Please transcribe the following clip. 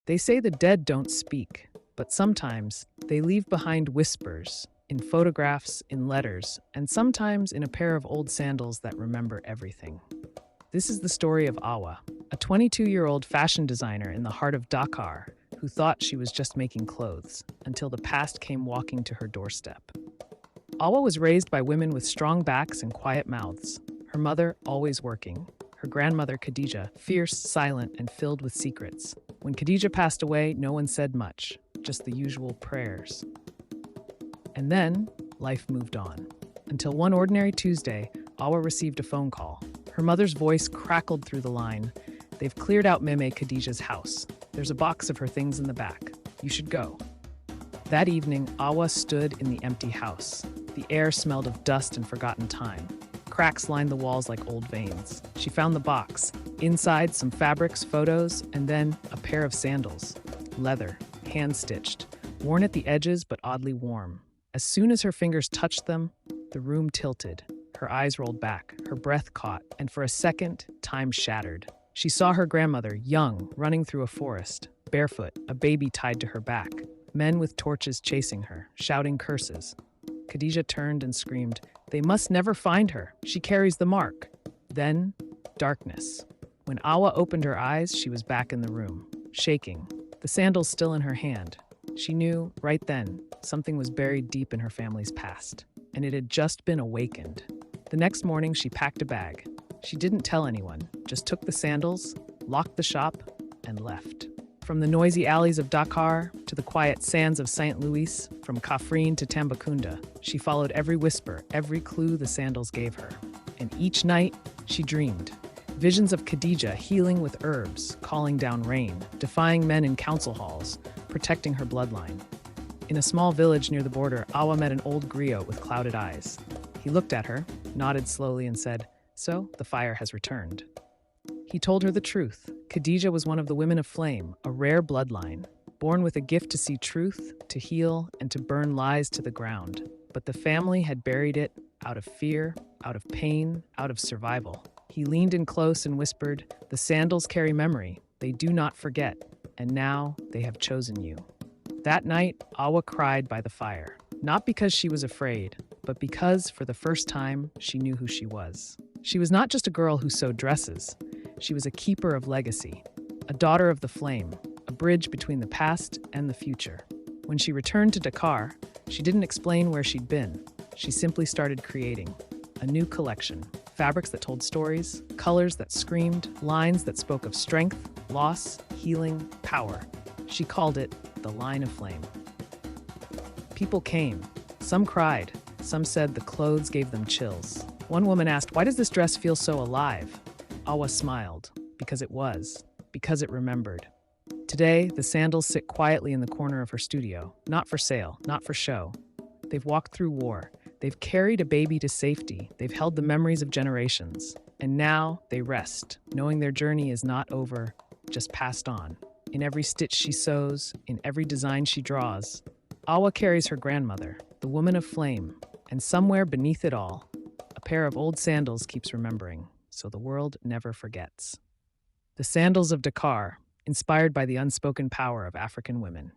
They say the dead don't speak, but sometimes they leave behind whispers, in photographs, in letters, and sometimes in a pair of old sandals that remember everything. This is the story of Awa, a 22-year-old fashion designer in the heart of Dakar who thought she was just making clothes until the past came walking to her doorstep. Awa was raised by women with strong backs and quiet mouths, her mother always working, her grandmother Khadija fierce, silent, and filled with secrets. When Khadija passed away, no one said much, just the usual prayers. And then, life moved on. Until one ordinary Tuesday, Awa received a phone call. Her mother's voice crackled through the line. "They've cleared out Meme Khadija's house. There's a box of her things in the back. You should go." That evening, Awa stood in the empty house. The air smelled of dust and forgotten time. Cracks lined the walls like old veins. She found the box. Inside, some fabrics, photos, and then a pair of sandals. Leather, hand-stitched, worn at the edges but oddly warm. As soon as her fingers touched them, the room tilted. Her eyes rolled back, her breath caught, and for a second, time shattered. She saw her grandmother, young, running through a forest, barefoot, a baby tied to her back. Men with torches chasing her, shouting curses. Khadija turned and screamed, "They must never find her. She carries the mark." Then, darkness. When Awa opened her eyes, she was back in the room, shaking, the sandals still in her hand. She knew, right then, something was buried deep in her family's past, and it had just been awakened. The next morning, she packed a bag. She didn't tell anyone, just took the sandals, locked the shop, and left. From the noisy alleys of Dakar to the quiet sands of St. Louis, from Kafrine to Tambacounda, she followed every whisper, every clue the sandals gave her. And each night, she dreamed. Visions of Khadija healing with herbs, calling down rain, defying men in council halls, protecting her bloodline. In a small village near the border, Awa met an old griot with clouded eyes. He looked at her, nodded slowly, and said, "So, the fire has returned." He told her the truth. Khadija was one of the women of flame, a rare bloodline, born with a gift to see truth, to heal, and to burn lies to the ground. But the family had buried it out of fear, out of pain, out of survival. He leaned in close and whispered, "The sandals carry memory. They do not forget. And now they have chosen you." That night, Awa cried by the fire, not because she was afraid, but because, for the first time, she knew who she was. She was not just a girl who sewed dresses. She was a keeper of legacy, a daughter of the flame, a bridge between the past and the future. When she returned to Dakar, she didn't explain where she'd been. She simply started creating a new collection, fabrics that told stories, colors that screamed, lines that spoke of strength, loss, healing, power. She called it the Line of Flame. People came. Some cried. Some said the clothes gave them chills. One woman asked, "Why does this dress feel so alive?" Awa smiled, because it was, because it remembered. Today, the sandals sit quietly in the corner of her studio, not for sale, not for show. They've walked through war. They've carried a baby to safety. They've held the memories of generations. And now they rest, knowing their journey is not over, just passed on. In every stitch she sews, in every design she draws, Awa carries her grandmother, the woman of flame, and somewhere beneath it all, a pair of old sandals keeps remembering, so the world never forgets. The Sandals of Dakar, inspired by the unspoken power of African women.